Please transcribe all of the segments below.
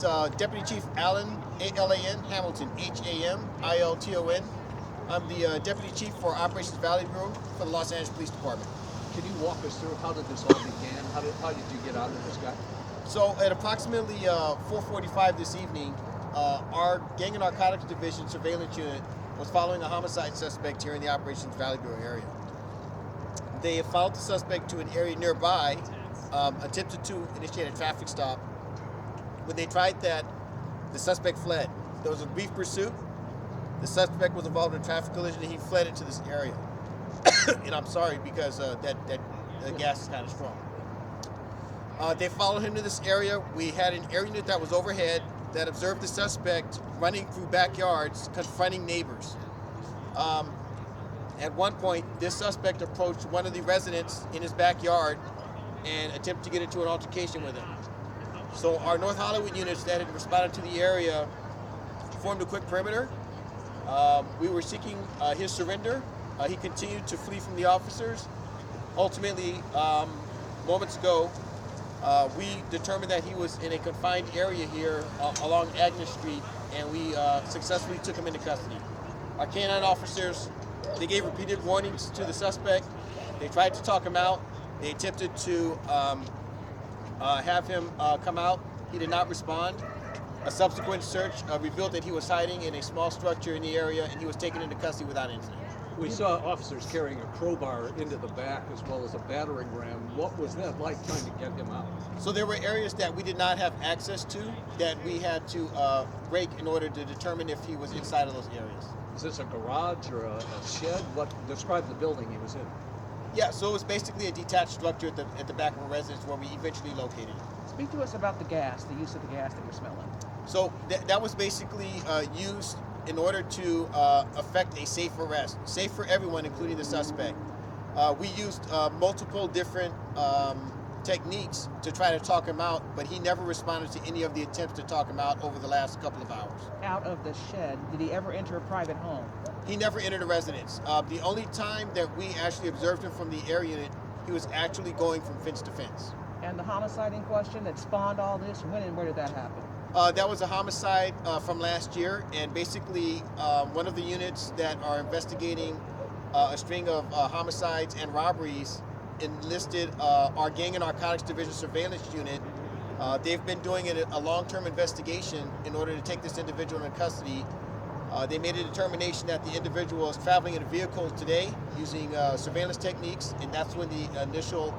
Deputy Chief Allen, A-L-A-N, Hamilton, H-A-M-I-L-T-O-N. I'm the Deputy Chief for Operations Valley Bureau for the Los Angeles Police Department. Can you walk us through how did this all begin? How did you get onto this guy? So at approximately 4:45 this evening, our Gang and Narcotics Division surveillance unit was following a homicide suspect here in the Operations Valley Bureau area. They had followed the suspect to an area nearby, attempted to initiate a traffic stop. When they tried that, the suspect fled. There was a brief pursuit. The suspect was involved in a traffic collision and he fled into this area. And I'm sorry because that gas is kind of strong. They followed him to this area. We had an air unit that was overhead that observed the suspect running through backyards, confronting neighbors. At one point, this suspect approached one of the residents in his backyard and attempted to get into an altercation with him. So our North Hollywood units that had responded to the area formed a quick perimeter. We were seeking his surrender. He continued to flee from the officers. Ultimately, moments ago, we determined that he was in a confined area here along Agnes Street, and we successfully took him into custody. Our canine officers, they gave repeated warnings to the suspect. They tried to talk him out. They attempted to have him come out. He did not respond. A subsequent search revealed that he was hiding in a small structure in the area, and he was taken into custody without incident. We saw officers carrying a crowbar into the back as well as a battering ram. What was that like trying to get him out? So there were areas that we did not have access to that we had to break in order to determine if he was inside of those areas. Is this a garage or a shed? Describe the building he was in. Yeah, so it was basically a detached structure at the back of a residence where we eventually located it. Speak to us about the gas, the use of the gas that you're smelling. So that was basically used in order to effect a safe arrest, safe for everyone, including the suspect. We used multiple different techniques to try to talk him out, but he never responded to any of the attempts to talk him out over the last couple of hours. Out of the shed, did he ever enter a private home? He never entered a residence. The only time that we actually observed him from the air unit, he was actually going from fence to fence. And the homicide in question that spawned all this, when and where did that happen? That was a homicide from last year, and basically one of the units that are investigating a string of homicides and robberies enlisted our Gang and Narcotics Division surveillance unit. They've been doing a long-term investigation in order to take this individual into custody. They made a determination that the individual was traveling in a vehicle today using surveillance techniques, and that's when the initial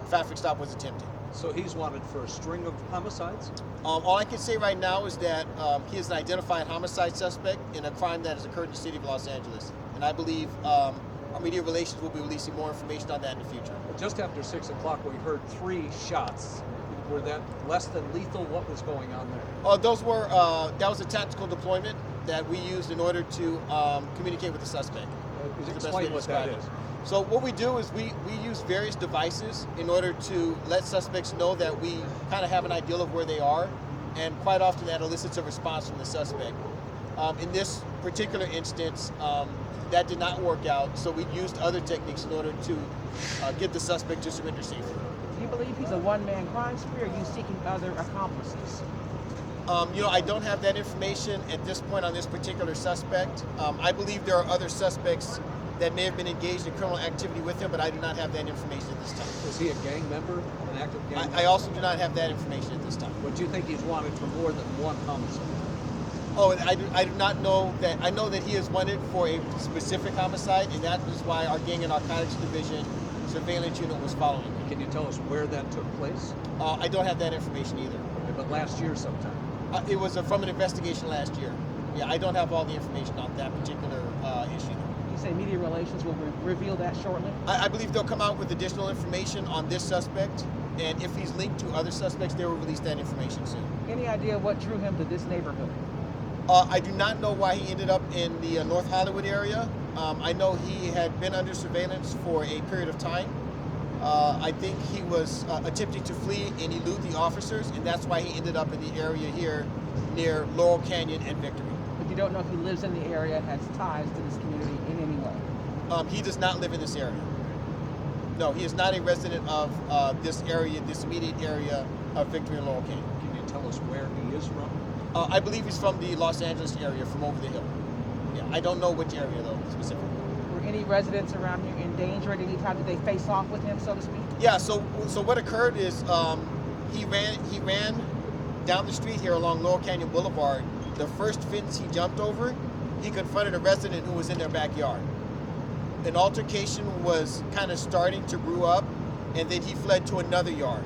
traffic stop was attempted. So he's wanted for a string of homicides? All I can say right now is that he is an identified homicide suspect in a crime that has occurred in the city of Los Angeles. And I believe our media relations will be releasing more information on that in the future. Just after 6 o'clock, we heard 3 shots. Were that less than lethal? What was going on there? That was a tactical deployment that we used in order to communicate with the suspect. Explain what that is. So what we do is we use various devices in order to let suspects know that we kind of have an idea of where they are, and quite often that elicits a response from the suspect. In this particular instance, that did not work out, so we used other techniques in order to get the suspect to surrender safely. Do you believe he's a one-man crime spree, or are you seeking other accomplices? I don't have that information at this point on this particular suspect. I believe there are other suspects that may have been engaged in criminal activity with him, but I do not have that information at this time. Is he a gang member, an active gang member? I also do not have that information at this time. But do you think he's wanted for more than one homicide? Oh, I do not know that. I know that he is wanted for a specific homicide, and that is why our Gang and Narcotics Division surveillance unit was following him. Can you tell us where that took place? I don't have that information either. Okay, but last year sometime? It was from an investigation last year. Yeah, I don't have all the information on that particular issue. You say media relations will reveal that shortly? I believe they'll come out with additional information on this suspect, and if he's linked to other suspects, they will release that information soon. Any idea what drew him to this neighborhood? I do not know why he ended up in the North Hollywood area. I know he had been under surveillance for a period of time. I think he was attempting to flee and elude the officers, and that's why he ended up in the area here near Laurel Canyon and Victory. But you don't know if he lives in the area and has ties to this community in any way? He does not live in this area. No, he is not a resident of this area, this immediate area of Victory and Laurel Canyon. Can you tell us where he is from? I believe he's from the Los Angeles area, from over the hill. Yeah, I don't know which area though specifically. Were any residents around here in danger at any time? Did they face off with him, so to speak? Yeah. So what occurred is he ran down the street here along Laurel Canyon Boulevard. The first fence he jumped over, he confronted a resident who was in their backyard. An altercation was kind of starting to brew up, and then he fled to another yard.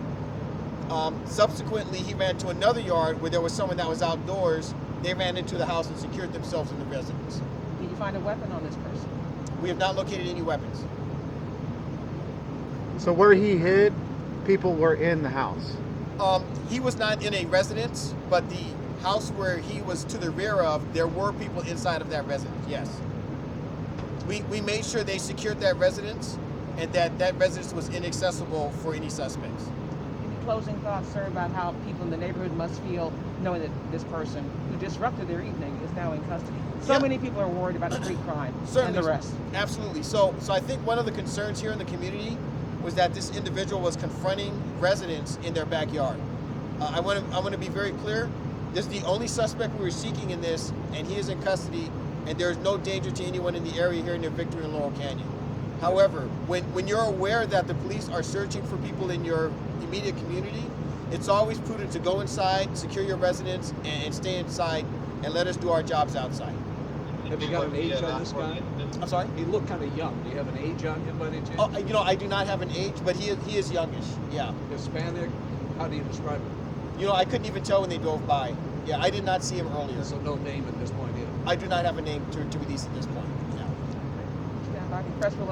Subsequently, he ran to another yard where there was someone that was outdoors. They ran into the house and secured themselves in the residence. Did you find a weapon on this person? We have not located any weapons. So where he hid, people were in the house. He was not in a residence, but the house where he was to the rear of, there were people inside of that residence, yes. We made sure they secured that residence and that residence was inaccessible for any suspects. Any closing thoughts, sir, about how people in the neighborhood must feel knowing that this person who disrupted their evening is now in custody? So Yeah. many people are worried about street crime Certainly. and the rest. Absolutely. So I think one of the concerns here in the community was that this individual was confronting residents in their backyard. I want to be very clear. This is the only suspect we were seeking in this, and he is in custody, and there is no danger to anyone in the area here near Victory and Laurel Canyon. However, when you're aware that the police are searching for people in your immediate community, it's always prudent to go inside, secure your residence, and stay inside, and let us do our jobs outside. Have you got an age on this guy? I'm sorry? He looked kind of young. Do you have an age on him by any chance? Oh, I do not have an age, but he is youngish. Yeah. Hispanic? How do you describe him? I couldn't even tell when they drove by. Yeah, I did not see him earlier. So no name at this point either. I do not have a name to release at this point. Yeah. Stand by, press release.